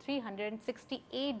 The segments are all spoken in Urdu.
368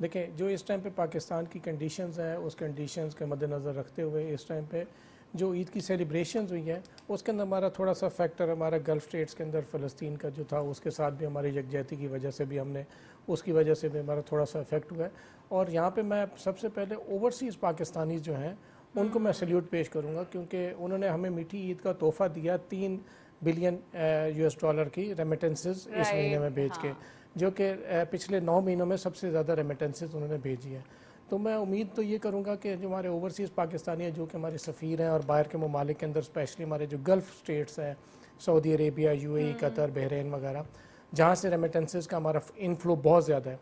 دیکھیں جو اس ٹائم پہ پاکستان کی کنڈیشنز ہیں اس کنڈیشنز کے مد نظر رکھتے ہوئے اس ٹائم پہ جو عید کی سیلیبریشنز ہوئی ہیں اس کے اندر ہمارا تھوڑا سا فیکٹر ہمارا گلف اسٹیٹس کے اندر فلسطین کا جو تھا اس کے ساتھ بھی ہماری یکجہتی کی وجہ سے بھی ہم نے اس کی وجہ سے بھی ہمارا تھوڑا سا افیکٹ ہوا ہے. اور یہاں پہ میں سب سے پہلے اوورسیز پاکستانی جو ہیں ان کو میں سلیوٹ پیش کروں گا کیونکہ انہوں نے ہمیں میٹھی عید کا تحفہ دیا $3 بلین کی ریمیٹنسز اس مہینے میں بھیج کے, جو کہ پچھلے 9 مہینوں میں سب سے زیادہ ریمیٹنسز انہوں نے بھیجی ہے. تو میں امید تو یہ کروں گا کہ جو ہمارے اوورسیز پاکستانی ہیں جو کہ ہمارے سفیر ہیں اور باہر کے ممالک کے اندر اسپیشلی ہمارے جو گلف اسٹیٹس ہیں سعودی عربیہ, UAE, قطر, بحرین وغیرہ, جہاں سے ریمیٹنسز کا ہمارا انفلو بہت زیادہ ہے,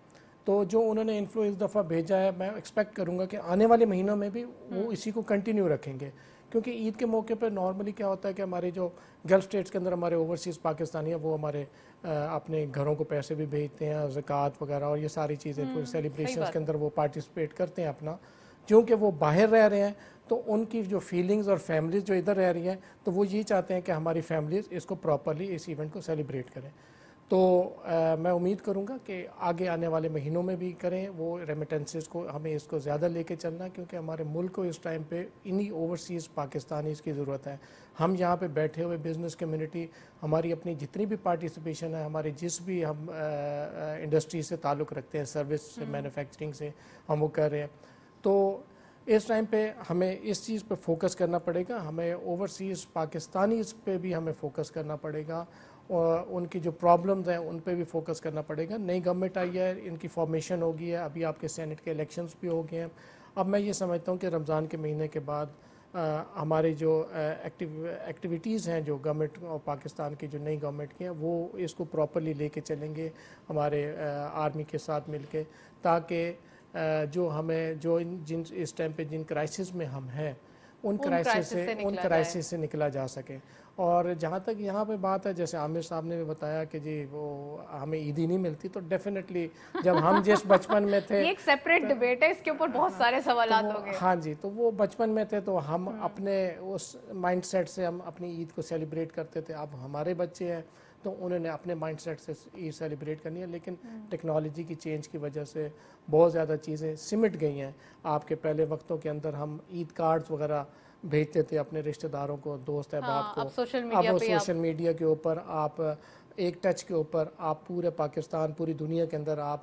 تو جو انہوں نے انفلو اس دفعہ بھیجا ہے میں ایکسپیکٹ کروں گا کہ آنے والے مہینوں میں بھی وہ اسی کو کنٹینیو رکھیں گے. کیونکہ عید کے موقع پہ نارملی کیا ہوتا ہے کہ ہمارے جو گلف اسٹیٹس کے اندر ہمارے اوورسیز پاکستانی ہیں وہ ہمارے اپنے گھروں کو پیسے بھی بھیجتے ہیں, زکوٰۃ وغیرہ اور یہ ساری چیزیں پورے سیلیبریشنز کے اندر وہ پارٹیسپیٹ کرتے ہیں اپنا. کیونکہ وہ باہر رہ رہے ہیں تو ان کی جو فیلنگز اور فیملیز جو ادھر رہ رہی ہیں تو وہ یہ چاہتے ہیں کہ ہماری فیملیز اس کو پراپرلی اس ایونٹ کو سیلیبریٹ کریں. تو میں امید کروں گا کہ آگے آنے والے مہینوں میں بھی کریں وہ ریمیٹنسز کو, ہمیں اس کو زیادہ لے کے چلنا کیونکہ ہمارے ملک کو اس ٹائم پہ انہی اوورسیز پاکستانیز کی ضرورت ہے. ہم یہاں پہ بیٹھے ہوئے بزنس کمیونٹی, ہماری اپنی جتنی بھی پارٹیسپیشن ہے, ہمارے جس بھی ہم انڈسٹری سے تعلق رکھتے ہیں, سروس سے, مینوفیکچرنگ سے, ہم وہ کر رہے ہیں. تو اس ٹائم پہ ہمیں اس چیز پہ فوکس کرنا پڑے گا, ہمیں اوورسیز پاکستانیز پہ بھی ہمیں فوکس کرنا پڑے گا, اور ان کی جو پرابلمز ہیں ان پہ بھی فوکس کرنا پڑے گا. نئی گورنمنٹ آئی ہے, ان کی فارمیشن ہو گئی ہے, ابھی آپ کے سینٹ کے الیکشنز بھی ہو گئے ہیں. اب میں یہ سمجھتا ہوں کہ رمضان کے مہینے کے بعد ہمارے جو ایکٹیویٹیز ہیں جو گورنمنٹ اور پاکستان کی جو نئی گورنمنٹ کی ہیں وہ اس کو پراپرلی لے کے چلیں گے ہمارے آرمی کے ساتھ مل کے, تاکہ جو ہمیں جو جن اس ٹائم پہ جن کرائسس میں ہم ہیں ان کرائسس سے نکلا جا سکے. اور جہاں تک یہاں پہ بات ہے, جیسے عامر صاحب نے بھی بتایا کہ جی وہ ہمیں عیدی نہیں ملتی, تو ڈیفینیٹلی جب ہم جس بچپن میں تھے, یہ ایک سیپریٹ ڈیبیٹ ہے, اس کے اوپر بہت سارے سوالات ہو گئے. ہاں جی, تو وہ بچپن میں تھے تو ہم اپنے اس مائنڈ سیٹ سے ہم اپنی عید کو سیلیبریٹ کرتے تھے. اب ہمارے بچے ہیں تو انہوں نے اپنے مائنڈ سیٹ سے عید سیلیبریٹ کرنی ہے, لیکن ٹیکنالوجی کی چینج کی وجہ سے بہت زیادہ چیزیں سمٹ گئی ہیں. آپ کے پہلے وقتوں کے اندر ہم عید کارڈز وغیرہ بھیجتے تھے اپنے رشتہ داروں کو, دوست احباب کو. اب سوشل میڈیا کے اوپر آپ ایک ٹچ کے اوپر آپ پورے پاکستان, پوری دنیا کے اندر آپ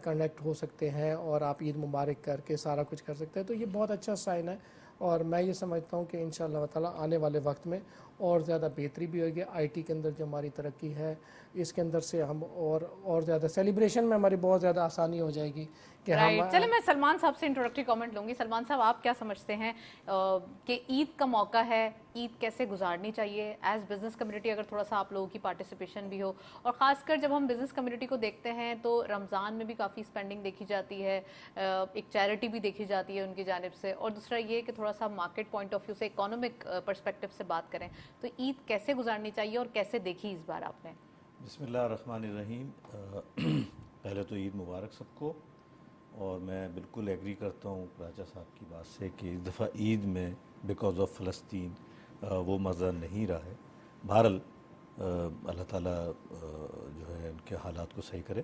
کنیکٹ ہو سکتے ہیں اور آپ عید مبارک کر کے سارا کچھ کر سکتے ہیں. تو یہ بہت اچھا سائن ہے, اور میں یہ سمجھتا ہوں کہ انشاءاللہ تعالیٰ آنے والے وقت میں اور زیادہ بہتری بھی ہوگی. آئی ٹی کے اندر جو ہماری ترقی ہے اس کے اندر سے ہم اور زیادہ سیلیبریشن میں ہماری بہت زیادہ آسانی ہو جائے گی کہ ہم. چلے میں سلمان صاحب سے انٹروڈکٹری کامنٹ لوں گی. سلمان صاحب, آپ کیا سمجھتے ہیں کہ عید کا موقع ہے, عید کیسے گزارنی چاہیے ایز بزنس کمیونٹی, اگر تھوڑا سا آپ لوگوں کی پارٹیسپیشن بھی ہو, اور خاص کر جب ہم بزنس کمیونٹی کو دیکھتے ہیں تو رمضان میں بھی کافی اسپینڈنگ دیکھی جاتی ہے, ایک چیریٹی بھی دیکھی جاتی ہے ان کی جانب سے, اور دوسرا یہ کہ تھوڑا سا مارکیٹ پوائنٹ آف ویو سے, اکانومک پرسپیکٹو سے بات کریں تو عید کیسے گزارنی چاہیے اور کیسے دیکھی اس بار آپ نے؟ بسم اللہ الرحمن الرحیم. پہلے تو عید مبارک سب کو, اور میں بالکل ایگری کرتا ہوں راجہ صاحب کی بات سے کہ اس دفعہ عید میں بیکاز آف فلسطین وہ مزہ نہیں رہا ہے. بہرحال اللہ تعالیٰ جو ہے ان کے حالات کو صحیح کرے.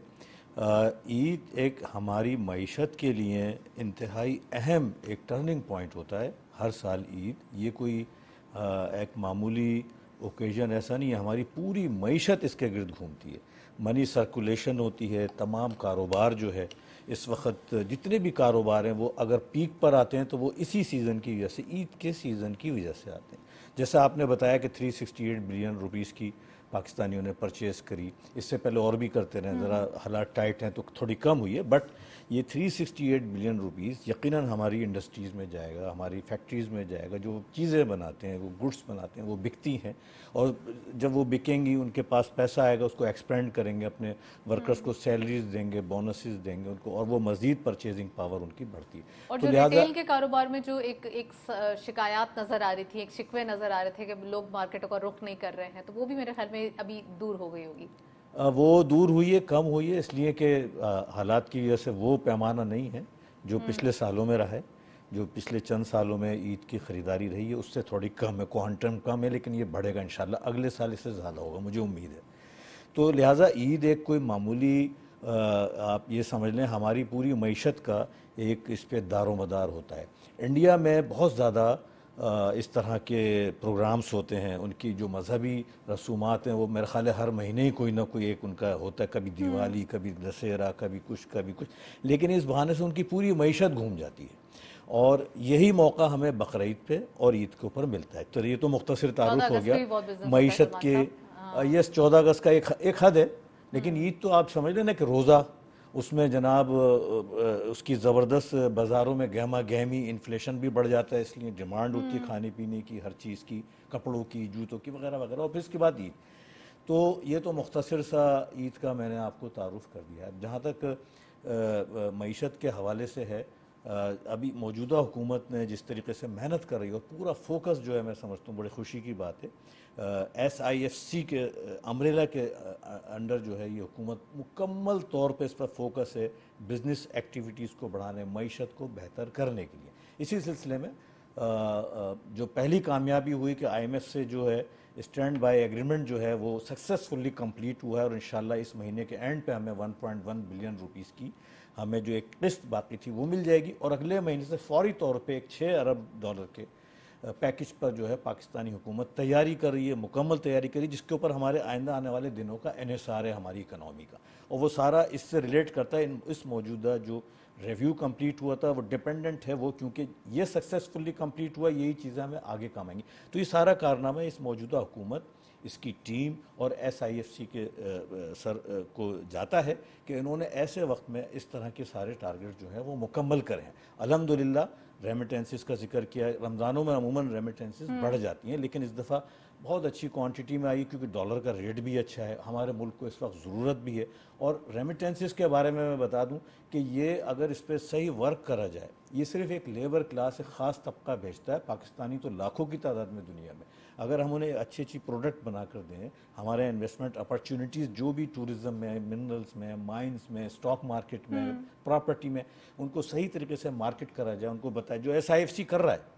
عید ایک ہماری معیشت کے لیے انتہائی اہم ایک ٹرننگ پوائنٹ ہوتا ہے ہر سال عید. یہ کوئی ایک معمولی اوکیزن ایسا نہیں ہے, ہماری پوری معیشت اس کے گرد گھومتی ہے. منی سرکولیشن ہوتی ہے, تمام کاروبار جو ہے اس وقت جتنے بھی کاروبار ہیں وہ اگر پیک پر آتے ہیں تو وہ اسی سیزن کی وجہ سے, عید کے سیزن کی وجہ سے آتے ہیں. جیسا آپ نے بتایا کہ 368 بلین روپیز کی پاکستانیوں نے پرچیز کری, اس سے پہلے اور بھی کرتے رہے, ذرا حالات ٹائٹ ہیں تو تھوڑی کم ہوئی ہے, بٹ یہ 368 بلین روپیز یقیناً ہماری انڈسٹریز میں جائے گا, ہماری فیکٹریز میں جائے گا. جو چیزیں بناتے ہیں, وہ گڈس بناتے ہیں, وہ بکتی ہیں, اور جب وہ بکیں گی ان کے پاس پیسہ آئے گا, اس کو ایکسپینڈ کریں گے, اپنے ورکرز کو سیلریز دیں گے, بونسز دیں گے ان کو, اور وہ مزید پرچیزنگ پاور ان کی بڑھتی ہے. اور جو ریٹیل کے کاروبار میں جو ایک شکایات نظر آ رہی تھی, ایک شکوے نظر آ رہے تھے کہ لوگ مارکیٹوں کا رخ نہیں کر رہے ہیں, تو وہ بھی میرے خیال میں ابھی دور ہو گئی ہوگی. وہ دور ہوئی ہے, کم ہوئی ہے, اس لیے کہ حالات کی وجہ سے وہ پیمانہ نہیں ہے جو پچھلے سالوں میں رہا ہے. جو پچھلے چند سالوں میں عید کی خریداری رہی ہے اس سے تھوڑی کم ہے, کوانٹم کم ہے, لیکن یہ بڑھے گا انشاءاللہ. اگلے سال اس سے زیادہ ہوگا, مجھے امید ہے. تو لہٰذا عید ایک کوئی معمولی آپ یہ سمجھ لیں ہماری پوری معیشت کا ایک اس پہ دار و مدار ہوتا ہے. انڈیا میں بہت زیادہ اس طرح کے پروگرامز ہوتے ہیں, ان کی جو مذہبی رسومات ہیں وہ میرے خیال ہے ہر مہینے ہی کوئی نہ کوئی ایک ان کا ہوتا ہے, کبھی دیوالی, کبھی دسہرہ, کبھی کچھ, لیکن اس بہانے سے ان کی پوری معیشت گھوم جاتی ہے. اور یہی موقع ہمیں بقرعید پہ اور عید کے اوپر ملتا ہے. تو یہ تو مختصر تعارف ہو گیا معیشت کے. یس 14 اگست کا ایک حد ہے, لیکن عید تو آپ سمجھ لیں نا کہ روزہ, اس میں جناب اس کی زبردست بازاروں میں گہما گہمی, انفلیشن بھی بڑھ جاتا ہے, اس لیے ڈیمانڈ ہوتی ہے کھانے پینے کی, ہر چیز کی, کپڑوں کی, جوتوں کی وغیرہ وغیرہ. اور پھر اس کے بعد عید. تو یہ تو مختصر سا عید کا میں نے آپ کو تعارف کر دیا ہے. جہاں تک معیشت کے حوالے سے ہے, ابھی موجودہ حکومت نے جس طریقے سے محنت کر رہی ہے اور پورا فوکس جو ہے, میں سمجھتا ہوں بڑی خوشی کی بات ہے, SIFC کے امبریلا کے انڈر جو ہے یہ حکومت مکمل طور پہ اس پر فوکس ہے بزنس ایکٹیویٹیز کو بڑھانے, معیشت کو بہتر کرنے کے لیے. اسی سلسلے میں جو پہلی کامیابی ہوئی کہ IMF سے جو ہے اسٹینڈ بائی ایگریمنٹ جو ہے وہ سکسیسفلی کمپلیٹ ہوا ہے, اور انشاءاللہ اس مہینے کے اینڈ پہ ہمیں 1.1 بلین روپیز کی ہمیں جو ایک قسط باقی تھی وہ مل جائے گی. اور اگلے مہینے سے فوری طور پہ ایک $6 ارب کے پیکج پر جو ہے پاکستانی حکومت تیاری کر رہی ہے, مکمل تیاری کر رہی ہے, جس کے اوپر ہمارے آئندہ آنے والے دنوں کا انحصار ہے ہماری اکنامی کا. اور وہ سارا اس سے ریلیٹ کرتا ہے. اس موجودہ جو ریویو کمپلیٹ ہوا تھا وہ ڈیپینڈنٹ ہے, وہ کیونکہ یہ سکسیسفلی کمپلیٹ ہوا, یہی چیزیں ہمیں آگے کام آئیں گی. تو یہ سارا کارنامہ اس موجودہ حکومت, اس کی ٹیم اور SIFC کے سر کو جاتا ہے کہ انہوں نے ایسے وقت میں اس طرح کے سارے ٹارگٹ جو ہیں وہ مکمل کریں. الحمدللہ ریمیٹنسز کا ذکر کیا ہے, رمضانوں میں عموماً ریمیٹنسز بڑھ جاتی ہیں, لیکن اس دفعہ بہت اچھی کوانٹٹی میں آئی کیونکہ ڈالر کا ریٹ بھی اچھا ہے, ہمارے ملک کو اس وقت ضرورت بھی ہے. اور ریمیٹنسز کے بارے میں بتا دوں کہ یہ اگر اس پہ صحیح ورک کرا جائے, یہ صرف ایک لیبر کلاس, ایک خاص طبقہ بھیجتا ہے. پاکستانی تو لاکھوں کی تعداد میں دنیا میں, اگر ہم انہیں اچھی اچھی پروڈکٹ بنا کر دیں, ہمارے انویسٹمنٹ اپرچونیٹیز جو بھی ٹورزم میں, منرلز میں, مائنز میں, اسٹاک مارکیٹ میں, پراپرٹی میں, ان کو صحیح طریقے سے مارکیٹ کرا جائے, ان کو بتایا جو SIFC کر رہا ہے,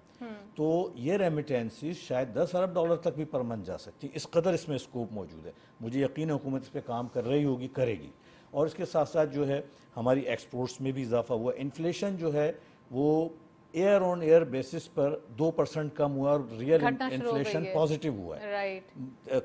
تو یہ ریمیٹنسز شاید $10 ارب تک بھی پر منتھ جا سکتی. اس قدر اس میں اسکوپ موجود ہے. مجھے یقین ہے حکومت اس پہ کام کر رہی ہوگی, کرے گی. اور اس کے ساتھ ساتھ جو ہے ہماری ایکسپورٹس میں بھی اضافہ ہوا. انفلیشن جو ہے وہ ایئر آن ایئر بیسس پر 2% کم ہوا, اور ریئل انفلیشن پازیٹیو ہوا ہے.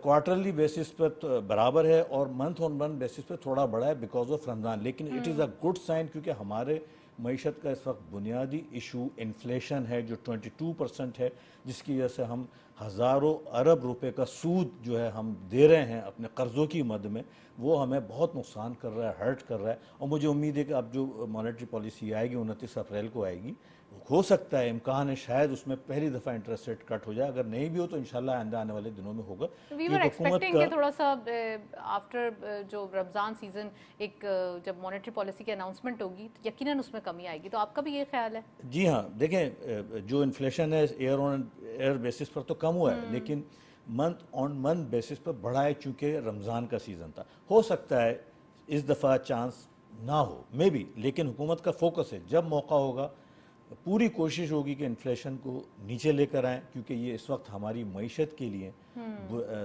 کوارٹرلی بیسس پر برابر ہے, اور منتھ آن منتھ بیسس پہ تھوڑا بڑھا ہے بیکاز آف رمضان. لیکن it is a good sign, کیونکہ ہمارے معیشت کا اس وقت بنیادی ایشو انفلیشن ہے جو 22% ہے, جس کی وجہ سے ہم ہزاروں ارب روپے کا سود جو ہے ہم دے رہے ہیں اپنے قرضوں کی مد میں, وہ ہمیں بہت نقصان کر رہا ہے, ہرٹ کر رہا ہے. اور مجھے امید ہے کہ اب جو مانیٹری پالیسی آئے گی 29 اپریل کو آئے گی, ہو سکتا ہے, امکان ہے شاید اس میں پہلی دفعہ انٹرسٹ ریٹ کٹ ہو جائے. اگر نہیں بھی ہو تو انشاءاللہ آئندہ آنے والے دنوں میں ہوگا. وی ور ایکسپیکٹنگ کہ تھوڑا سا آفٹر جو رمضان سیزن ایک جب مانیٹری پالیسی کی اناؤنسمنٹ ہوگی تو یقیناً اس میں کمی آئے گی. تو آپ کا بھی یہ خیال ہے؟ جی ہاں, دیکھیں جو انفلیشن ہے ایئر آن ایئر بیسس پر تو کم ہوا ہے, لیکن منتھ آن منتھ بیسس پر بڑھا ہے, چونکہ رمضان کا سیزن تھا. ہو سکتا ہے اس دفعہ چانس نہ ہو, مے بی, لیکن حکومت کا فوکس ہے, جب موقع ہوگا پوری کوشش ہوگی کہ انفلیشن کو نیچے لے کر آئیں, کیونکہ یہ اس وقت ہماری معیشت کے لیے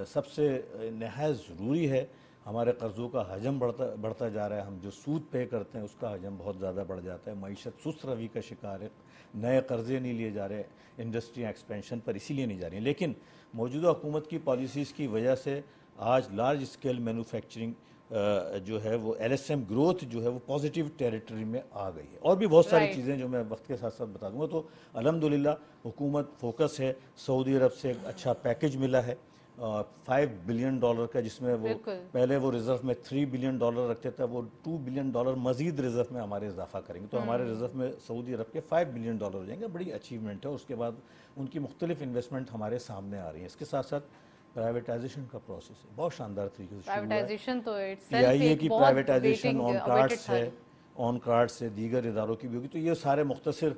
سب سے نہایت ضروری ہے. ہمارے قرضوں کا حجم بڑھتا جا رہا ہے, ہم جو سود پے کرتے ہیں اس کا حجم بہت زیادہ بڑھ جاتا ہے, معیشت سست روی کا شکار ہے, نئے قرضے نہیں لیے جا رہے, انڈسٹری ایکسپینشن پر اسی لیے نہیں جا رہی ہیں. لیکن موجودہ حکومت کی پالیسیز کی وجہ سے آج لارج اسکیل مینوفیکچرنگ جو ہے وہ LSM گروتھ جو ہے وہ پازیٹیو ٹیریٹری میں آ گئی ہے. اور بھی بہت ساری چیزیں جو میں وقت کے ساتھ ساتھ بتا دوں گا. تو الحمدللہ حکومت فوکس ہے. سعودی عرب سے ایک اچھا پیکج ملا ہے $5 بلین کا, جس میں وہ پہلے وہ ریزرو میں $3 بلین رکھتے تھے, وہ $2 بلین مزید ریزرو میں ہمارے اضافہ کریں گے. تو ہمارے ریزرو میں سعودی عرب کے $5 بلین ہو جائیں گے. بڑی اچیومنٹ ہے. اس کے بعد ان کی مختلف انویسٹمنٹ ہمارے سامنے آ رہی ہیں. اس کے ساتھ ساتھ پرائیویٹائزیشن کا پروسیس ہے, بہت شاندار طریقے سے پرائیویٹائزیشن تو PIA کی پرائیویٹائزیشن آن کارڈ سے دیگر اداروں کی بھی ہوگی. تو یہ سارے مختصر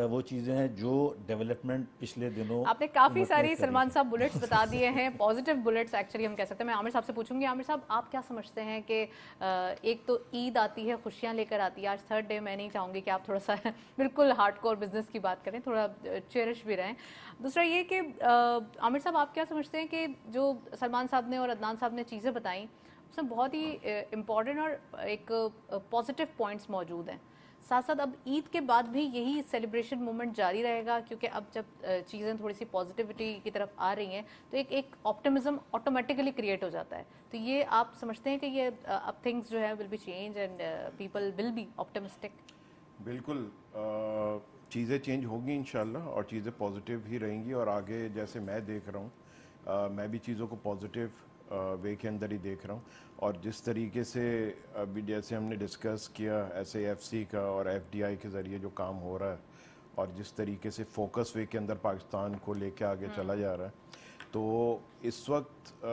وہ چیزیں ہیں جو ڈیولپمنٹ پچھلے دنوں. آپ نے کافی ساری سلمان صاحب بلٹس بتا دیے ہیں, پازیٹیو بلٹس ایکچولی ہم کہہ سکتے ہیں. میں عامر صاحب سے پوچھوں گی, عامر صاحب آپ کیا سمجھتے ہیں کہ ایک تو عید آتی ہے, خوشیاں لے کر آتی ہے, آج تھرڈ ڈے, میں نہیں چاہوں گی کہ آپ تھوڑا سا بالکل ہارڈ کور بزنس کی بات کریں, تھوڑا چیرش بھی رہیں. دوسرا یہ کہ عامر صاحب آپ کیا سمجھتے ہیں کہ جو سلمان صاحب نے اور عدنان صاحب نے چیزیں بتائیں اس میں بہت ہی امپورٹنٹ اور ایک پازیٹیو پوائنٹس موجود ہیں. ساتھ ساتھ اب عید کے بعد بھی یہی سیلیبریشن مومنٹ جاری رہے گا کیونکہ اب جب چیزیں تھوڑی سی پازیٹیوٹی کی طرف آ رہی ہیں تو ایک آپٹمزم آٹومیٹیکلی کریٹ ہو جاتا ہے. تو یہ آپ سمجھتے ہیں کہ یہ اب تھنگس جو ہے will be change and people will be optimistic? بالکل چیزیں چینج ہوگی انشاءاللہ اور چیزیں پازیٹیو ہی رہیں گی. اور آگے جیسے میں دیکھ رہا ہوں میں بھی چیزوں کو پازیٹیو وے کے اندر ہی دیکھ رہا ہوں. اور جس طریقے سے ابھی جیسے ہم نے ڈسکس کیا SAFC کا اور FDI کے ذریعے جو کام ہو رہا ہے اور جس طریقے سے فوکس وے کے اندر پاکستان کو لے کے آگے چلا جا رہا ہے, تو اس وقت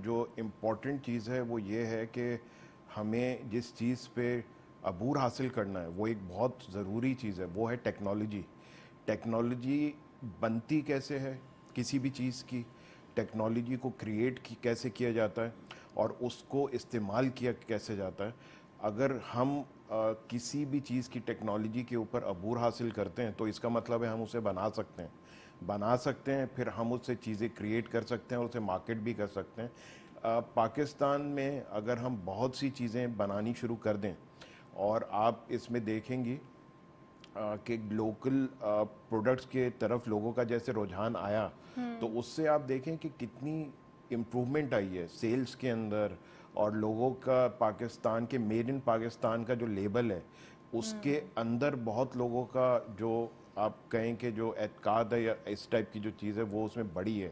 جو امپورٹنٹ چیز ہے وہ یہ ہے کہ ہمیں جس چیز پہ عبور حاصل کرنا ہے وہ ایک بہت ضروری چیز ہے, وہ ہے ٹیکنالوجی. ٹیکنالوجی بنتی کیسے ہے کسی بھی چیز کی, ٹیکنالوجی کو کریٹ کیسے کیا جاتا ہے اور اس کو استعمال کیا کیسے جاتا ہے. اگر ہم کسی بھی چیز کی ٹیکنالوجی کے اوپر عبور حاصل کرتے ہیں تو اس کا مطلب ہے ہم اسے بنا سکتے ہیں پھر ہم اس سے چیزیں کریٹ کر سکتے ہیں اور اسے مارکیٹ بھی کر سکتے ہیں. پاکستان میں اگر ہم بہت سی چیزیں بنانی شروع کر دیں اور آپ اس میں دیکھیں گی کہ لوکل پروڈکٹس کے طرف لوگوں کا جیسے رجحان آیا تو اس سے آپ دیکھیں کہ کتنی امپروومنٹ آئی ہے سیلز کے اندر, اور لوگوں کا پاکستان کے میڈ ان پاکستان کا جو لیبل ہے اس کے اندر بہت لوگوں کا جو آپ کہیں کہ جو اعتقاد ہے یا اس ٹائپ کی جو چیز ہے وہ اس میں بڑی ہے.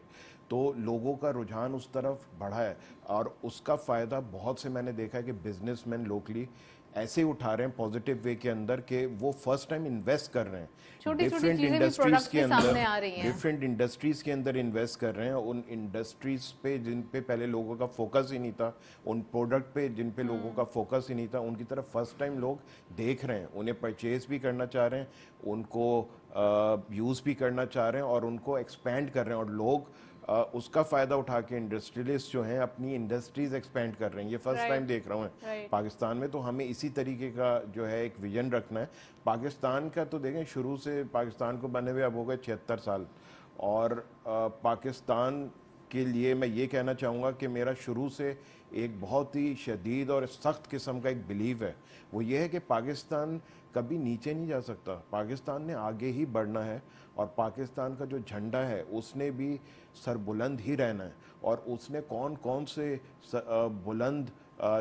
تو لوگوں کا رجحان اس طرف بڑھا ہے اور اس کا فائدہ بہت سے میں نے دیکھا ہے کہ بزنس مین لوکلی ایسے اٹھا رہے ہیں پازیٹیو وے کے اندر کہ وہ فرسٹ ٹائم انویسٹ کر رہے ہیں ڈفرینٹ انڈسٹریز کے اندر انویسٹ کر رہے ہیں. ان انڈسٹریز پہ جن پہ پہلے لوگوں کا فوکس ہی نہیں تھا, ان پروڈکٹ پہ جن پہ لوگوں کا فوکس ہی نہیں تھا, ان کی طرف فرسٹ ٹائم لوگ دیکھ رہے ہیں, انہیں پرچیز بھی کرنا چاہ رہے ہیں, ان کو یوز بھی کرنا چاہ رہے ہیں اور ان کو ایکسپینڈ کر رہے ہیں. اور لوگ اس کا فائدہ اٹھا کے انڈسٹریلسٹ جو ہیں اپنی انڈسٹریز ایکسپینڈ کر رہے ہیں. یہ فرسٹ ٹائم دیکھ رہا ہوں پاکستان میں. تو ہمیں اسی طریقے کا جو ہے ایک ویژن رکھنا ہے. پاکستان کا تو دیکھیں شروع سے پاکستان کو بنے ہوئے اب ہو گئے 76 سال, اور پاکستان کے لیے میں یہ کہنا چاہوں گا کہ میرا شروع سے ایک بہت ہی شدید اور سخت قسم کا ایک بلیو ہے, وہ یہ ہے کہ پاکستان کبھی نیچے نہیں جا سکتا, پاکستان نے آگے ہی بڑھنا ہے اور پاکستان کا جو جھنڈا ہے اس نے بھی سربلند ہی رہنا ہے. اور اس نے کون سے بلند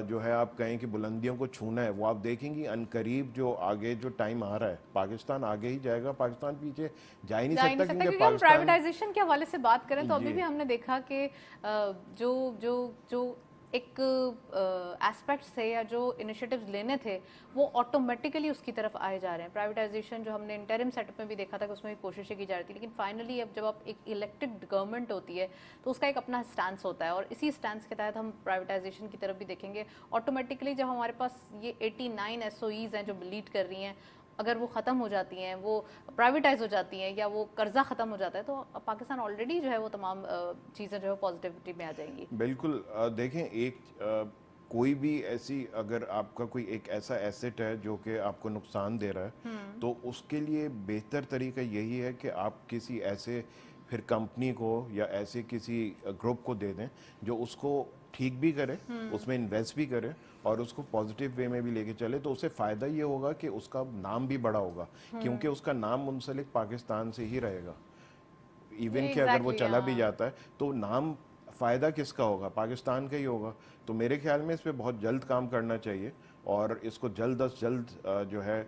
جو ہے آپ کہیں کہ بلندیوں کو چھونا ہے وہ آپ دیکھیں گی ان قریب جو آگے جو ٹائم آ رہا ہے پاکستان آگے ہی جائے گا, پاکستان پیچھے جا ہی نہیں سکتا. کیونکہ ہم پرائیویٹائزیشن کے حوالے سے بات کریں تو ابھی بھی ہم نے دیکھا کہ جو ایک ایسپیکٹس تھے یا جو انیشیٹیوز لینے تھے وہ آٹومیٹیکلی اس کی طرف آئے جا رہے ہیں. پرائیویٹائزیشن جو ہم نے انٹرم سیٹ اپ میں بھی دیکھا تھا کہ اس میں بھی کوششیں کی جا رہی تھی, لیکن فائنلی اب جب آپ ایک الیکٹڈ گورنمنٹ ہوتی ہے تو اس کا ایک اپنا سٹانس ہوتا ہے, اور اسی سٹانس کے تحت ہم پرائیویٹائزیشن کی طرف بھی دیکھیں گے. آٹومیٹکلی جب ہمارے پاس یہ 89 SOEs ہیں جو لیڈ کر رہی ہیں, اگر وہ ختم ہو جاتی ہیں, وہ پرائیویٹائز ہو جاتی ہیں یا وہ قرضہ ختم ہو جاتا ہے تو پاکستان آلریڈی جو ہے وہ تمام چیزیں جو ہے پازیٹیوٹی میں آ جائیں گی. بالکل دیکھیں ایک کوئی بھی ایسی اگر آپ کا کوئی ایک ایسا ایسٹ ہے جو کہ آپ کو نقصان دے رہا ہے تو اس کے لیے بہتر طریقہ یہی ہے کہ آپ کسی ایسے پھر کمپنی کو یا ایسے کسی گروپ کو دے دیں جو اس کو ٹھیک بھی کرے, اس میں انویسٹ بھی کرے اور اس کو پازیٹیو وے میں بھی لے کے چلے. تو اسے فائدہ یہ ہوگا کہ اس کا نام بھی بڑا ہوگا کیونکہ اس کا نام منسلک پاکستان سے ہی رہے گا. ایون کہ اگر وہ چلا بھی جاتا ہے تو نام فائدہ کس کا ہوگا, پاکستان کا ہی ہوگا. تو میرے خیال میں اس پہ بہت جلد کام کرنا چاہیے اور اس کو جلد از جلد جو ہے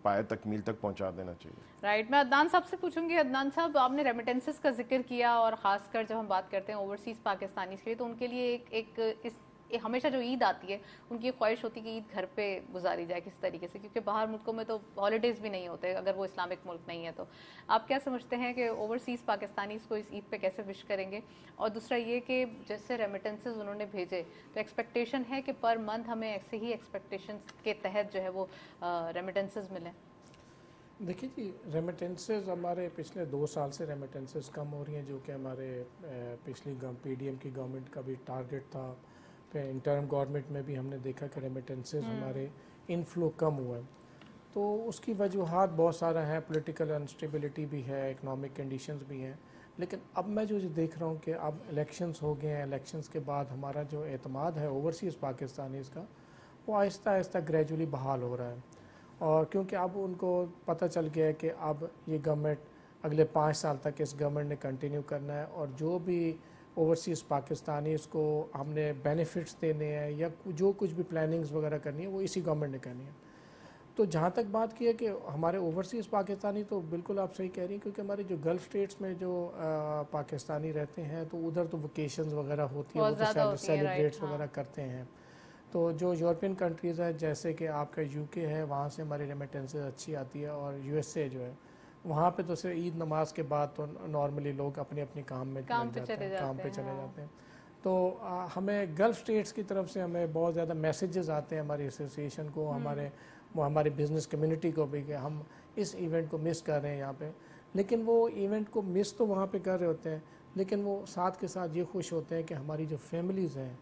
پائے تکمیل تک پہنچا دینا چاہیے. رائٹ, میں عدنان صاحب سے پوچھوں گی. عدنان صاحب, آپ نے ریمیٹنسز کا ذکر کیا اور خاص کر جب ہم بات کرتے ہیں اوورسیز پاکستانیز کے لیے تو ان کے لیے ایک ہمیشہ جو عید آتی ہے ان کی خواہش ہوتی ہے کہ عید گھر پہ گزاری جائے کس طریقے سے, کیونکہ باہر ملکوں میں تو ہالیڈیز بھی نہیں ہوتے اگر وہ اسلامک ملک نہیں ہے. تو آپ کیا سمجھتے ہیں کہ اوورسیز پاکستانیز کو اس عید پہ کیسے وش کریں گے؟ اور دوسرا یہ کہ جیسے ریمیٹنسز انہوں نے بھیجے تو ایکسپیکٹیشن ہے کہ پر منتھ ہمیں ایسے ہی ایکسپیکٹیشنز کے تحت جو ہے وہ ریمیٹنسز ملیں؟ دیکھیے جی, ریمیٹنسز ہمارے پچھلے 2 سال سے ریمیٹنسز کم ہو رہی ہیں جو کہ ہمارے پچھلی PDM کی گورنمنٹ کا بھی ٹارگٹ تھا. پھر انٹرم گورنمنٹ میں بھی ہم نے دیکھا کہ ریمیٹنسز ہمارے انفلو کم ہوا ہے. تو اس کی وجوہات بہت سارا ہیں, پولیٹیکل انسٹیبلٹی بھی ہے, اکنامک کنڈیشنز بھی ہیں. لیکن اب میں جو دیکھ رہا ہوں کہ اب الیکشنز ہو گئے ہیں، الیکشنز کے بعد ہمارا جو اعتماد ہے اوورسیز پاکستانیز کا وہ آہستہ آہستہ گریجولی بحال ہو رہا ہے، اور کیونکہ اب ان کو پتہ چل گیا ہے کہ اب یہ گورنمنٹ اگلے 5 سال تک اس گورنمنٹ نے کنٹینیو کرنا ہے، اور جو بھی اوورسیز پاکستانیز کو ہم نے بینیفٹس دینے ہیں یا جو کچھ بھی پلاننگز وغیرہ کرنی ہے وہ اسی گورنمنٹ نے کرنی ہے۔ تو جہاں تک بات کی ہے کہ ہمارے اوورسیز پاکستانی، تو بالکل آپ صحیح کہہ رہی ہیں، کیونکہ ہمارے جو گلف اسٹیٹس میں جو پاکستانی رہتے ہیں تو ادھر تو ویکیشنز وغیرہ ہوتی ہے، وہ تو سیلیبریٹس وغیرہ کرتے ہیں۔ تو جو یورپین کنٹریز ہیں جیسے کہ آپ کا یو کے ہے، وہاں سے ہماری ریمیٹنسز اچھی آتی ہے، اور یو ایس اے جو ہے وہاں پہ تو صرف عید نماز کے بعد تو نارملی لوگ اپنے اپنے کام میں کام پہ چلے جاتے ہیں۔ تو ہمیں گلف اسٹیٹس کی طرف سے ہمیں بہت زیادہ میسیجز آتے ہیں ہماری ایسوسیشن کو، ہماری بزنس کمیونٹی کو بھی، کہ ہم اس ایونٹ کو مس کر رہے ہیں یہاں پہ، لیکن وہ ایونٹ کو مس تو وہاں پہ کر رہے ہوتے ہیں، لیکن وہ ساتھ کے ساتھ یہ خوش ہوتے ہیں کہ ہماری جو فیملیز ہیں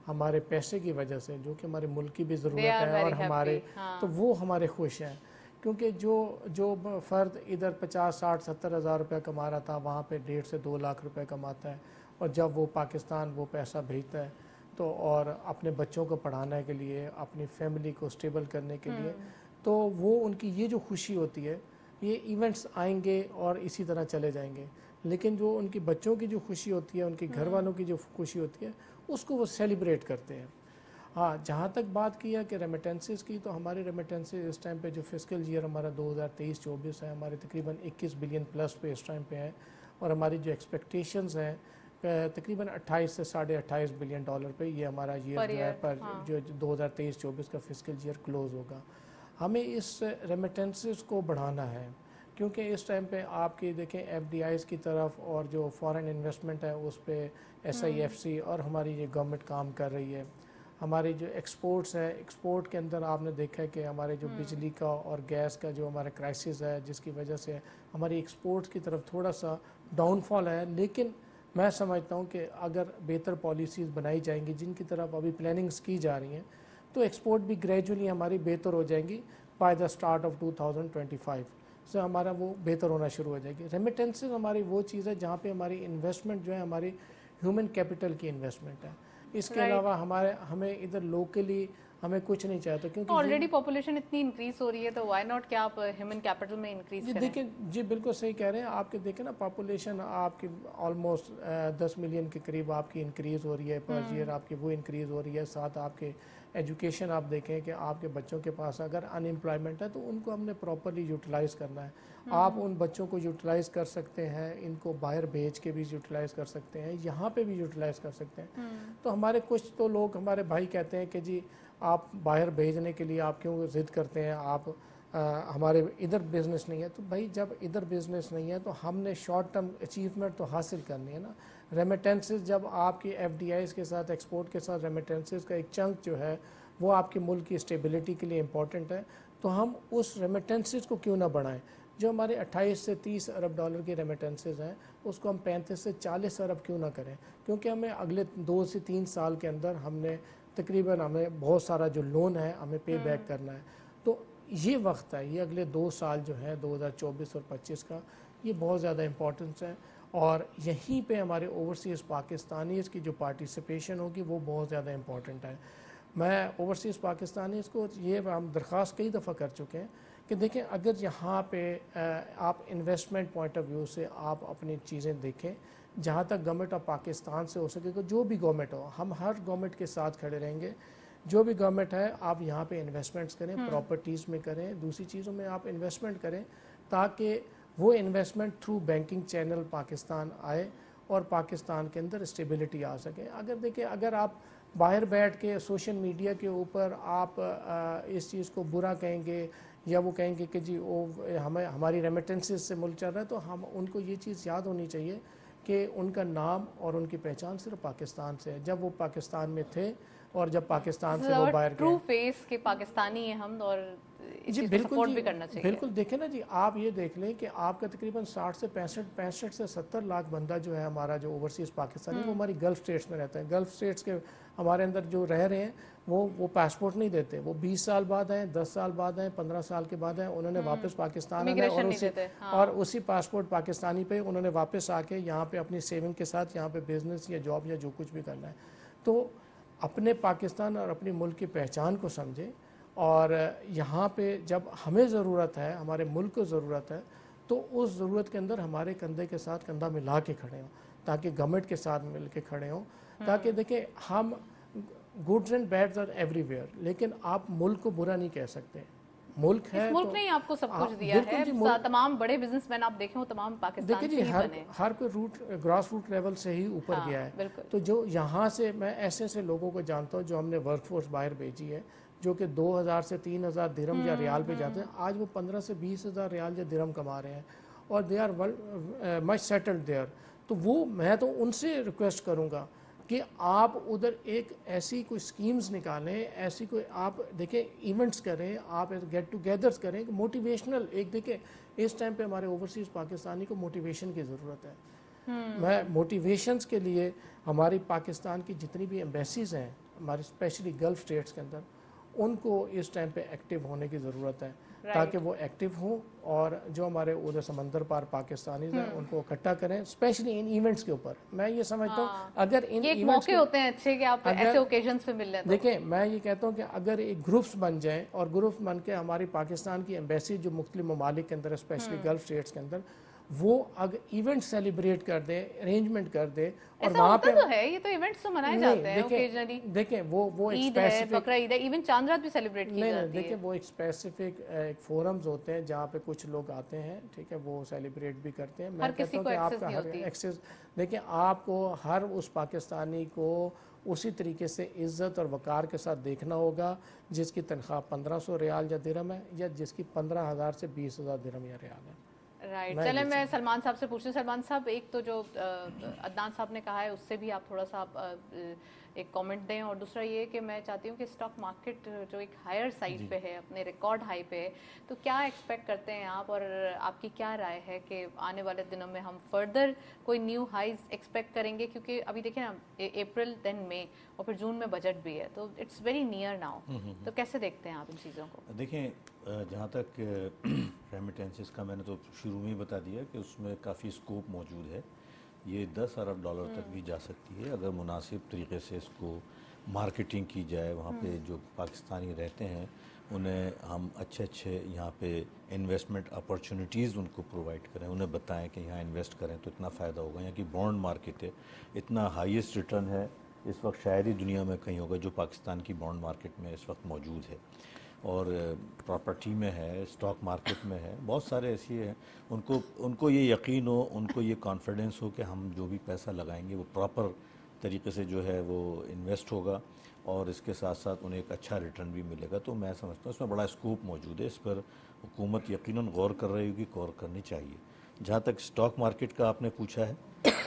ہمارے پیسے کی وجہ سے، جو کہ ہمارے ملک کی بھی ضرورت ہے اور ہمارے، تو وہ ہمارے خوش ہیں، کیونکہ جو فرد ادھر 50 60 70 ہزار روپے کما رہا تھا وہاں پہ 1.5 سے 2 لاکھ روپے کماتا ہے، اور جب وہ پاکستان وہ پیسہ بھیجتا ہے تو اور اپنے بچوں کو پڑھانے کے لیے، اپنی فیملی کو سٹیبل کرنے کے لیے، تو وہ ان کی یہ جو خوشی ہوتی ہے، یہ ایونٹس آئیں گے اور اسی طرح چلے جائیں گے، لیکن جو ان کی بچوں کی جو خوشی ہوتی ہے، ان کے گھر والوں کی جو خوشی ہوتی ہے، اس کو وہ سیلیبریٹ کرتے ہیں۔ ہاں، جہاں تک بات کی ہے کہ ریمیٹنسز کی، تو ہمارے ریمیٹنسز اس ٹائم پہ جو فسکل ایئر ہمارا 2023-24 ہے، ہمارے تقریباً 21 بلین پلس پہ اس ٹائم پہ ہے، اور ہماری جو ایکسپیکٹیشنز ہیں تقریباً 28 سے $28.5 بلین پہ یہ ہمارا ایئر جو ہے پر جو 2023-24 کا فسکل ایئر کلوز ہوگا۔ ہمیں اس ریمیٹنسز کو بڑھانا ہے، کیونکہ اس ٹائم پہ آپ کی دیکھیں ایف ڈی آئیز کی طرف اور جو فارن انویسٹمنٹ ہے اس پہ ایس آئی ایف سی اور ہماری یہ گورنمنٹ کام کر رہی ہے۔ ہماری جو ایکسپورٹس ہے، ایکسپورٹ کے اندر آپ نے دیکھا ہے کہ ہمارے جو بجلی کا اور گیس کا جو ہمارا کرائسس ہے، جس کی وجہ سے ہماری ایکسپورٹس کی طرف تھوڑا سا ڈاؤن فال ہے، لیکن میں سمجھتا ہوں کہ اگر بہتر پالیسیز بنائی جائیں گی جن کی طرف ابھی پلاننگز کی جا رہی ہیں، تو ایکسپورٹ بھی گریجولی ہماری بہتر ہو جائیں گی بائی دا اسٹارٹ آف 2025 سے ہمارا وہ بہتر ہونا شروع ہو جائے گی۔ ریمیٹنسز ہماری وہ چیز ہے جہاں پہ ہماری انویسٹمنٹ جو ہے ہماری ہیومن کیپٹل کی انویسٹمنٹ ہے، اس کے علاوہ ہمیں ادھر لوکلی ہمیں کچھ نہیں چاہتا، کیونکہ آلریڈی پاپولیشن اتنی انکریز ہو رہی ہے تو وائی ناٹ کیا آپ ہیومن کیپٹل میں انکریز کریں؟ دیکھیں جی بالکل صحیح کہہ رہے ہیں آپ، کے دیکھیں نا پاپولیشن آپ کی آلموسٹ 10 ملین کے قریب آپ کی انکریز ہو رہی ہے پر ایئر، آپ کی وہ انکریز ہو رہی ہے، ساتھ آپ کے ایجوکیشن آپ دیکھیں کہ آپ کے بچوں کے پاس اگر ان امپلائمنٹ ہے تو ان کو ہم نے پراپرلی یوٹیلائز کرنا ہے۔ آپ ان بچوں کو یوٹیلائز کر سکتے ہیں، ان کو باہر بھیج کے بھی یوٹیلائز کر سکتے ہیں، یہاں پہ بھی یوٹیلائز کر سکتے ہیں۔ تو ہمارے کچھ تو لوگ ہمارے بھائی کہتے ہیں کہ جی آپ باہر بھیجنے کے لیے آپ کیوں ضد کرتے ہیں، آپ ہمارے ادھر بزنس نہیں ہے، تو بھائی جب ادھر بزنس نہیں ہے تو ہم نے شارٹ ٹرم اچیومنٹ تو حاصل کرنی ہے نا۔ ریمیٹنسز جب آپ کی ایف ڈی آئیز کے ساتھ، ایکسپورٹ کے ساتھ ریمیٹنسز کا ایک چنک جو ہے وہ آپ کے ملک کی اسٹیبلٹی کے لیے امپورٹنٹ ہے، تو ہم اس ریمیٹنسز کو کیوں نہ بڑھائیں۔ جو ہمارے 28 سے 30 ارب ڈالر کی ریمیٹنسز ہیں اس کو ہم 35 سے 40 ارب کیوں نہ کریں، کیونکہ ہمیں اگلے 2 سے 3 سال کے اندر ہم نے تقریباً ہمیں بہت سارا جو لون ہے ہمیں پے بیک کرنا ہے۔ تو یہ وقت ہے، یہ اگلے 2 سال جو ہے 2024 اور 25 کا، یہ بہت زیادہ امپورٹنس ہے، اور یہیں پہ ہمارے اوورسیز پاکستانیز کی جو پارٹیسپیشن ہوگی وہ بہت زیادہ امپورٹنٹ ہے۔ میں اوورسیز پاکستانیز کو یہ ہم درخواست کئی دفعہ کر چکے ہیں کہ دیکھیں اگر یہاں پہ آپ انویسٹمنٹ پوائنٹ آف ویو سے آپ اپنی چیزیں دیکھیں، جہاں تک گورنمنٹ آف پاکستان سے ہو سکے گا، جو بھی گورنمنٹ ہو، ہم ہر گورنمنٹ کے ساتھ کھڑے رہیں گے، جو بھی گورنمنٹ ہے آپ یہاں پہ انویسٹمنٹس کریں، پراپرٹیز میں کریں، دوسری چیزوں میں آپ انویسٹمنٹ کریں، تاکہ وہ investment through banking channel Pakistan آئے اور پاکستان کے اندر اسٹیبلٹی آ سکے۔ اگر دیکھیں اگر آپ باہر بیٹھ کے سوشل میڈیا کے اوپر آپ اس چیز کو برا کہیں گے یا وہ کہیں گے کہ جی وہ ہماری ریمیٹنسز سے ملک چل رہا ہے، تو ہم ان کو یہ چیز یاد ہونی چاہیے کہ ان کا نام اور ان کی پہچان صرف پاکستان سے ہے۔ جب وہ پاکستان میں تھے اور جب پاکستان سے وہ باہر گئے، ٹرو فیس کے پاکستانی ہیں ہم، اور اس چیز کو سپورٹ بھی کرنا چاہیے۔ بالکل دیکھیں نا جی، آپ یہ دیکھ لیں کہ آپ کا تقریباً 60 سے 65 سے 70 لاکھ بندہ جو ہے ہمارا جو اوورسیز پاکستانی وہ ہماری گلف اسٹیٹس میں رہتا ہے۔ گلف اسٹیٹس کے ہمارے اندر جو رہ رہے ہیں وہ پاسپورٹ نہیں دیتے, وہ 20 سال بعد آئیں, 10 سال بعد آئیں, 15 سال کے بعد آئیں, انہوں نے واپس پاکستان آنا ہے اور اسی پاسپورٹ پاکستانی پہ انہوں نے واپس آ کے یہاں پہ اپنی سیونگ کے ساتھ یہاں پہ بزنس یا جاب یا جو کچھ بھی کرنا ہے. تو اپنے پاکستان اور اپنے ملک کی پہچان کو سمجھیں, اور یہاں پہ جب ہمیں ضرورت ہے, ہمارے ملک کو ضرورت ہے, تو اس ضرورت کے اندر ہمارے کندھے کے ساتھ کندھا ملا کے کھڑے ہوں, تاکہ گورنمنٹ کے ساتھ مل کے کھڑے ہوں, تاکہ دیکھیں ہم goods and bads are everywhere, لیکن آپ ملک کو برا نہیں کہہ سکتے. ملک ہے, ملک نے آپ کو سب کچھ دیا ہے, تمام بڑے بزنس مین آپ دیکھیں وہ تمام پاکستان سے ہی بنے, ہر کوئی گراس روٹ لیول سے ہی اوپر گیا ہے. تو جو یہاں سے میں ایسے لوگوں کو جانتا ہوں جو ہم نے ورک فورس باہر بھیجی ہے, جو کہ 2000 سے 3000 درہم یا ریال پہ جاتے ہیں, آج وہ 15 سے 20,000 ریال یا درہم کما رہے ہیں, اور they are much settled there. تو وہ میں تو ان سے ریکویسٹ کروں گا کہ آپ ادھر ایک ایسی کوئی سکیمز نکالیں, ایسی کوئی آپ دیکھیں ایونٹس کریں, آپ گیٹ ٹوگیدرز کریں, موٹیویشنل. ایک دیکھیں اس ٹائم پہ ہمارے اوورسیز پاکستانی کو موٹیویشن کی ضرورت ہے. میں موٹیویشنز کے لیے ہماری پاکستان کی جتنی بھی ایمبیسیز ہیں ہماری اسپیشلی گلف اسٹیٹس کے اندر, ان کو اس ٹائم پہ ایکٹیو ہونے کی ضرورت ہے, تاکہ وہ ایکٹیو ہوں, اور جو ہمارے ادھر سمندر پار پاکستانیز ہیں ان کو اکٹھا کریں, اسپیشلی ان ایونٹس کے اوپر. میں یہ سمجھتا ہوں اگر ان ایک موقع ہوتے ہیں اچھے کہ آپ ایسے اوکیزنز پہ مل لیں. دیکھیں میں یہ کہتا ہوں کہ اگر ایک گروپس بن جائیں, اور گروپس بن کے ہماری پاکستان کی ایمبیسی جو مختلف ممالک کے اندر اسپیشلی گلف اسٹیٹس کے اندر, وہ اگر ایونٹ سیلیبریٹ کر دیں, ارینجمنٹ کر دیں, اور وہاں پہ تو ہے یہ تو ایونٹس تو منائے جاتے ہیں اوکیجنلی. دیکھیں وہ عید ہے, بقرہ عید ہے, ایون چاند رات بھی سیلیبریٹ کی جاتی ہے. دیکھیں وہ ایک اسپیسیفک فورمز ہوتے ہیں جہاں پہ کچھ لوگ آتے ہیں, ٹھیک ہے, وہ سیلیبریٹ بھی کرتے ہیں. میں کہتا ہوں کہ آپ کا ہر ایکسیس, دیکھیں آپ کو ہر اس پاکستانی کو اسی طریقے سے عزت اور وقار کے ساتھ دیکھنا ہوگا جس کی تنخواہ 1500 ریال یا درہم ہے, یا جس کی 15,000 سے 20,000 درہم یا ریال ہے. رائٹ, چلیں میں سلمان صاحب سے پوچھوں. سلمان صاحب, ایک تو جو عدنان صاحب نے کہا ہے اس سے بھی آپ تھوڑا سا ایک کامنٹ دیں, اور دوسرا یہ کہ میں چاہتی ہوں کہ اسٹاک مارکیٹ جو ایک ہائر سائڈ پہ ہے, اپنے ریکارڈ ہائی پہ ہے, تو کیا ایکسپیکٹ کرتے ہیں آپ, اور آپ کی کیا رائے ہے کہ آنے والے دنوں میں ہم فردر کوئی نیو ہائیز ایکسپیکٹ کریں گے؟ کیونکہ ابھی دیکھیں نا, اپریل دین مئی اور پھر جون میں بجٹ بھی ہے, تو اٹس ویری نیئر ناؤ. تو کیسے دیکھتے ہیں آپ ان چیزوں کو؟ دیکھیں جہاں تک ریمیٹنسز کا میں نے تو شروع میں ہی بتا دیا کہ اس میں کافی اسکوپ موجود ہے. یہ 10 ارب ڈالر تک بھی جا سکتی ہے اگر مناسب طریقے سے اس کو مارکیٹنگ کی جائے. وہاں پہ جو پاکستانی رہتے ہیں انہیں ہم اچھے یہاں پہ انویسٹمنٹ اپرچونیٹیز ان کو پرووائڈ کریں, انہیں بتائیں کہ یہاں انویسٹ کریں تو اتنا فائدہ ہوگا. یہاں کی بانڈ مارکیٹ ہے, اتنا ہائیسٹ ریٹرن ہے اس وقت شاید ہی دنیا میں کہیں ہوگا جو پاکستان کی بانڈ مارکیٹ میں اس وقت موجود ہے, اور پراپرٹی میں ہے, اسٹاک مارکیٹ میں ہے, بہت سارے ایسے ہیں. ان کو یہ یقین ہو, ان کو یہ کانفیڈنس ہو کہ ہم جو بھی پیسہ لگائیں گے وہ پراپر طریقے سے جو ہے وہ انویسٹ ہوگا, اور اس کے ساتھ ساتھ انہیں ایک اچھا ریٹرن بھی ملے گا. تو میں سمجھتا ہوں اس میں بڑا اسکوپ موجود ہے. اس پر حکومت یقیناً غور کر رہی ہوگی, غور کرنی چاہیے. جہاں تک اسٹاک مارکیٹ کا آپ نے پوچھا ہے,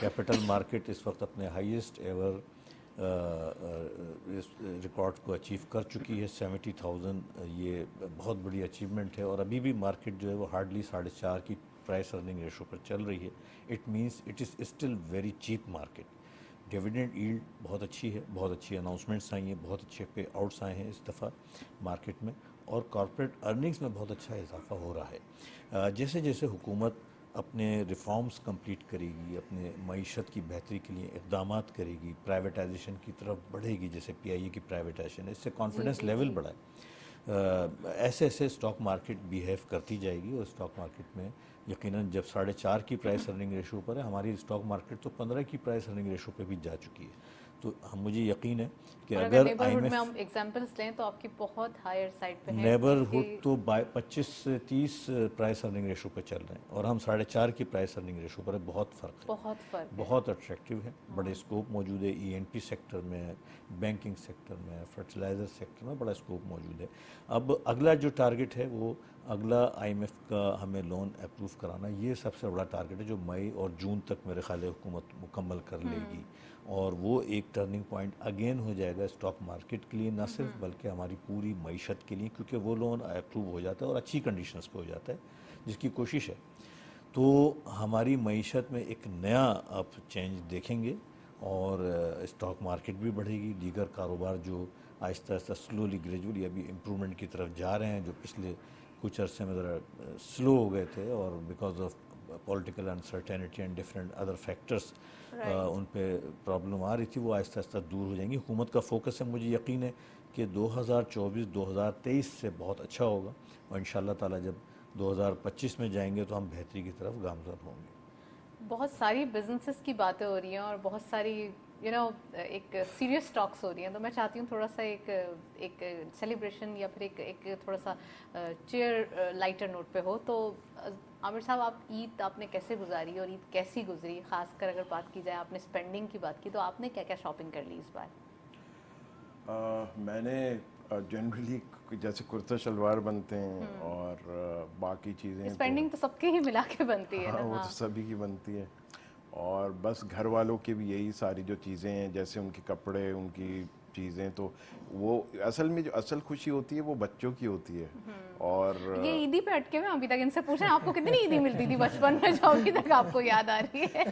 کیپٹل مارکیٹ اس وقت اپنے ہائیسٹ ایور ریکارڈ کو اچیو کر چکی ہے, 70,000. یہ بہت بڑی اچیومنٹ ہے, اور ابھی بھی مارکیٹ جو ہے وہ ہارڈلی 4.5 کی پرائس ارننگ ریشو پر چل رہی ہے. It means it is still very cheap market. Dividend yield بہت اچھی ہے, بہت اچھی اناؤنسمنٹس آئی ہیں, بہت اچھے پے آؤٹس آئے ہیں اس دفعہ مارکیٹ میں, اور کارپوریٹ ارننگز میں بہت اچھا اضافہ ہو رہا ہے. جیسے جیسے حکومت اپنے ریفارمز کمپلیٹ کرے گی, اپنے معیشت کی بہتری کے لیے اقدامات کرے گی, پرائیویٹائزیشن کی طرف بڑھے گی, جیسے پی آئی اے کی پرائیویٹائزیشن ہے, اس سے کانفیڈنس لیول بڑھا ہے. ایسے ایسے اسٹاک مارکیٹ بیہیو کرتی جائے گی, اور اسٹاک مارکیٹ میں یقیناً جب 4.5 کی پرائس ارننگ ریشو پر ہے, ہماری اسٹاک مارکیٹ تو 15 کی پرائس ارننگ ریشو پہ بھی جا چکی ہے. تو مجھے یقین ہے کہ اگر نیبرہڈ میں ہم ایگزامپلس لیں تو آپ کی بہت ہائر سائڈ پہ ہیں. نیبرہڈ تو 25 سے 30 پرائس ارننگ ریشو پہ چل رہے ہیں, اور ہم 4.5 کی پرائس ارننگ ریشو پر ہے. بہت فرق ہے, بہت اٹریکٹیو ہے. بڑے اسکوپ موجود ہے, ای این پی سیکٹر میں, بینکنگ سیکٹر میں, فرٹیلائزر سیکٹر میں بڑا اسکوپ موجود ہے. اب اگلا جو ٹارگٹ ہے وہ اگلا آئی ایم ایف کا ہمیں لون اپروو کرانا, یہ سب سے بڑا ٹارگٹ ہے جو مئی اور جون تک میرے خیال ہے حکومت مکمل کر لے گی. اور وہ ایک ٹرننگ پوائنٹ اگین ہو جائے گا اسٹاک مارکیٹ کے لیے, نہ صرف بلکہ ہماری پوری معیشت کے لیے, کیونکہ وہ لون اپروو ہو جاتا ہے اور اچھی کنڈیشنز پہ ہو جاتا ہے جس کی کوشش ہے. تو ہماری معیشت میں ایک نیا آپ چینج دیکھیں گے, اور اسٹاک مارکیٹ بھی بڑھے گی. دیگر کاروبار جو آہستہ آہستہ سلولی گریجولی ابھی امپرومنٹ کی طرف جا رہے ہیں, جو پچھلے کچھ عرصے میں ذرا سلو ہو گئے تھے اور because of political uncertainty and different other factors ان پہ پرابلم آ رہی تھی, وہ آہستہ آہستہ دور ہو جائیں گی. حکومت کا فوکس ہے, مجھے یقین ہے کہ 2024-2023 سے بہت اچھا ہوگا, اور انشاءاللہ تعالی جب 2025 میں جائیں گے تو ہم بہتری کی طرف گامزن ہوں گے. بہت ساری بزنسز کی باتیں ہو رہی ہیں اور بہت ساری ایک سیریس ٹاکس ہو رہی ہیں, تو میں چاہتی ہوں تھوڑا سا ایک سیلیبریشن یا پھر ایک تھوڑا سا چیئر لائٹر نوٹ پہ ہو. تو عامر صاحب, آپ عید آپ نے کیسے گزاری اور عید کیسی گزری؟ خاص کر اگر بات کی جائے, آپ نے اسپینڈنگ کی بات کی, تو آپ نے کیا کیا شاپنگ کر لی اس بار؟ میں نے جنرلی جیسے کرتا شلوار بنتے ہیں اور باقی چیزیں, اسپینڈنگ تو سب کے ہی ملا کے بنتی ہے نا. وہ تو سبھی کی بنتی ہے, اور بس گھر والوں کے بھی یہی ساری جو چیزیں ہیں, جیسے ان کے کپڑے, ان کی چیزیں, تو وہ اصل میں جو اصل خوشی ہوتی ہے وہ بچوں کی ہوتی ہے. اور یہ عیدی پہ اٹکے ہوئے ابھی تک ان سے پوچھیں آپ کو کتنی عیدی ملتی تھی بچپن میں جو ابھی تک آپ کو یاد آ رہی ہے؟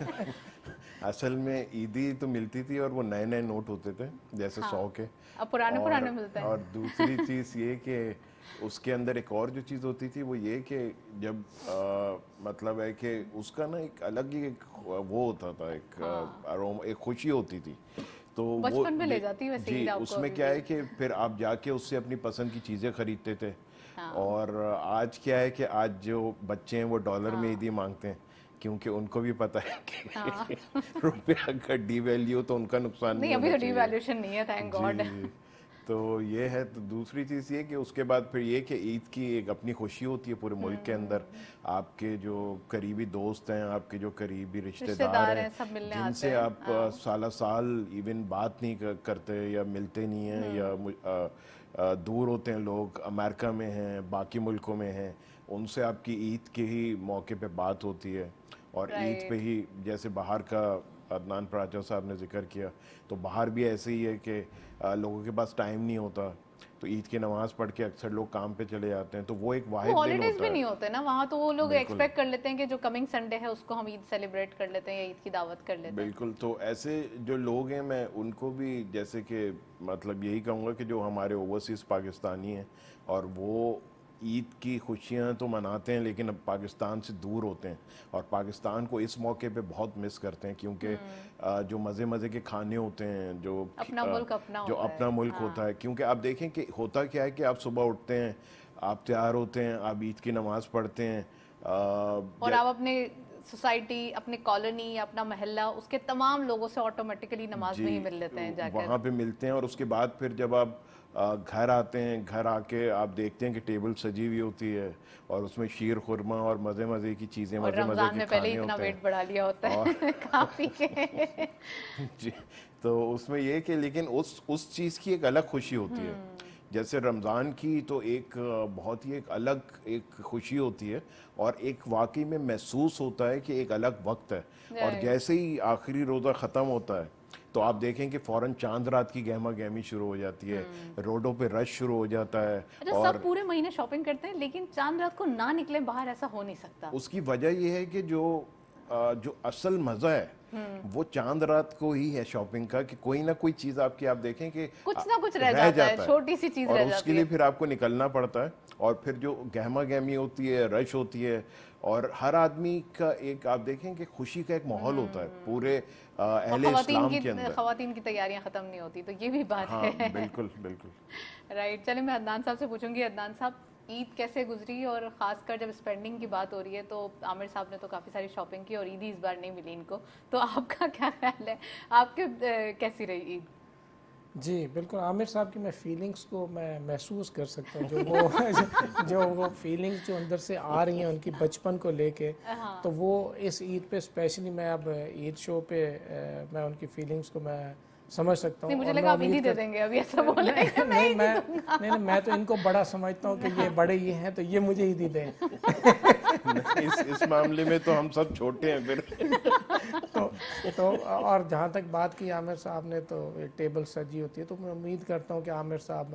اصل میں عیدی تو ملتی تھی اور وہ نئے نئے نوٹ ہوتے تھے جیسے 100 کے, اب پرانے ملتے ہیں. اور دوسری چیز یہ کہ اس کے اندر ایک اور جو چیز ہوتی تھی وہ یہ کہ جب مطلب ہے کہ اس کا نا ایک الگ ہی ایک وہ ہوتا تھا, ایک خوشی ہوتی تھی. تو بچپن میں لے جاتی ویسے جی, اس میں کیا ہے کہ پھر آپ جا کے اس سے اپنی پسند کی چیزیں خریدتے تھے. اور آج کیا ہے کہ آج جو بچے ہیں وہ ڈالر میں عیدی مانگتے ہیں, کیونکہ ان کو بھی پتہ ہے کہ روپیہ کا ڈی ویلیو تو ان کا نقصان نہیں, ابھی تو ڈی ویلیوشن نہیں ہے, تھینک گاڈ. تو یہ ہے. تو دوسری چیز یہ کہ اس کے بعد پھر یہ کہ عید کی ایک اپنی خوشی ہوتی ہے پورے ملک کے اندر. آپ کے جو قریبی دوست ہیں, آپ کے جو قریبی رشتہ دار ہیں, جن سے آپ سالہ سال ایون بات نہیں کرتے یا ملتے نہیں ہیں, یا دور ہوتے ہیں لوگ, امریکہ میں ہیں, باقی ملکوں میں ہیں, ان سے آپ کی عید کے ہی موقع پہ بات ہوتی ہے. اور عید پہ ہی جیسے باہر کا عدنان پراچا صاحب نے ذکر کیا, تو باہر بھی ایسے ہی ہے کہ لوگوں کے پاس ٹائم نہیں ہوتا, تو عید کی نماز پڑھ کے اکثر لوگ کام پہ چلے جاتے ہیں, تو وہ ایک واحد دن ہوتا ہے. ہالیڈیز بھی نہیں ہوتے نا وہاں, تو وہ لوگ ایکسپیکٹ کر لیتے ہیں کہ جو کمنگ سنڈے ہے اس کو ہم عید سیلیبریٹ کر لیتے ہیں یا عید کی دعوت کر لیتے ہیں. بالکل. تو ایسے جو لوگ ہیں میں ان کو بھی جیسے کہ مطلب یہی کہوں گا کہ جو ہمارے اوورسیز پاکستانی ہیں اور وہ عید کی خوشیاں تو مناتے ہیں لیکن اب پاکستان سے دور ہوتے ہیں, اور پاکستان کو اس موقع پہ بہت مس کرتے ہیں, کیونکہ جو مزے کے کھانے ہوتے ہیں, جو اپنا ملک ہوتا ہے. کیونکہ آپ دیکھیں کہ ہوتا کیا ہے کہ آپ صبح اٹھتے ہیں, آپ تیار ہوتے ہیں, آپ عید کی نماز پڑھتے ہیں, اور آپ اپنے سوسائٹی, اپنے کالونی, اپنا محلہ, اس کے تمام لوگوں سے آٹومیٹکلی نماز میں ہی مل لیتے ہیں جا کر, وہاں پہ ملتے ہیں. اور اس کے بعد پھر جب آپ گھر آتے ہیں, گھر آ کے آپ دیکھتے ہیں کہ ٹیبل سجی ہوئی ہوتی ہے اور اس میں شیر خورما اور مزے کی چیزیں, اور رمضان میں پہلے اتنا ویٹ بڑھا لیا ہوتا ہے کافی کے. جی, تو اس میں یہ کہ لیکن اس چیز کی ایک الگ خوشی ہوتی ہے. جیسے رمضان کی تو ایک بہت ہی ایک الگ ایک خوشی ہوتی ہے, اور ایک واقعی میں محسوس ہوتا ہے کہ ایک الگ وقت ہے. اور جیسے ہی آخری روزہ ختم ہوتا ہے تو آپ دیکھیں کہ فوراً چاند رات کی گہما گہمی شروع ہو جاتی ہے, روڈوں پہ رش شروع ہو جاتا ہے. اور سب پورے مہینے شاپنگ کرتے ہیں لیکن چاند رات کو نہ نکلیں باہر, ایسا ہو نہیں سکتا. اس کی وجہ یہ ہے کہ جو اصل مزہ ہے وہ چاند رات کو ہی ہے شاپنگ کا, کہ کوئی نہ کوئی چیز آپ کی آپ دیکھیں کہ کچھ نہ کچھ رہ جاتا ہے, چھوٹی سی چیز رہ جاتی ہے, اور اس کے لیے پھر آپ کو نکلنا پڑتا ہے. اور پھر جو گہما گہمی ہوتی ہے, رش ہوتی ہے, اور ہر آدمی کا ایک آپ دیکھیں کہ خوشی کا ایک ماحول ہوتا ہے پورے اہل اسلام کے اندر. خواتین کی تیاریاں ختم نہیں ہوتی, تو یہ بھی بات ہے. بالکل. رائٹ, چلیں میں عدنان صاحب سے پوچھوں گی. عدنان صاحب, عید کیسے گزری, اور خاص کر جب اسپینڈنگ کی بات ہو رہی ہے تو عامر صاحب نے تو کافی ساری شاپنگ کی اور عیدی اس بار نہیں ملی ان کو, تو آپ کا کیا خیال ہے, آپ کے کیسی رہی عید؟ جی بالکل, عامر صاحب کی میں فیلنگز کو میں محسوس کر سکتا ہوں, جو وہ فیلنگز جو اندر سے آ رہی ہیں ان کی بچپن کو لے کے, تو وہ اس عید پہ اسپیشلی میں اب عید شو پہ میں ان کی فیلنگز کو میں سمجھ سکتا ہوں. مجھے لگا آپ عیدی دے دیں گے ابھی, ایسا بول رہے ہیں. نہیں, میں تو ان کو بڑا سمجھتا ہوں کہ یہ بڑے یہ ہیں تو یہ مجھے عیدی دیں. اس معاملے میں تو ہم سب چھوٹے ہیں پھر. تو اور جہاں تک بات کی عامر صاحب نے, تو ایک ٹیبل سجی ہوتی ہے, تو میں امید کرتا ہوں کہ عامر صاحب